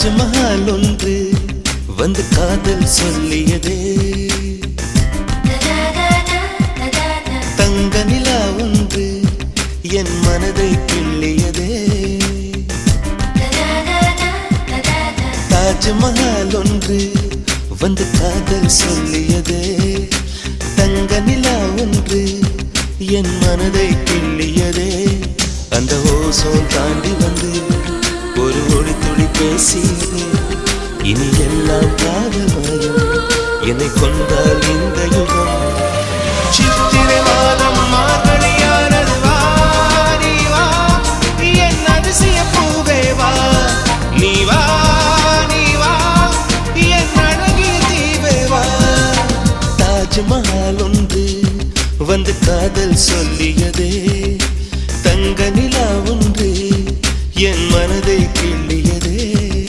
தாஜ்மஹால் ஒன்று வந்து காதல் சொல்லியதே, தங்க நிலா ஒன்று என் மனதை கிள்ளியதே. தாஜ்மஹால் ஒன்று வந்து காதல் சொல்லியதே, தங்க நிலா ஒன்று என் மனதை கிள்ளியதே. அந்த ஓசோன் தாண்டி வந்து ஒரு ஒளி துளி பேசியதே, இனி எல்லாம் காதமயம் என்னை கொண்டால் இந்த யுகம். சித்திரை மாதம் மார்கழியானது, வா நீ வா என் அதிசய பூவே வா, நீ வா நீ வா என் அழகிய தீவே வா. தாஜ்மஹால் ஒன்று வந்து காதல் சொல்லியதே.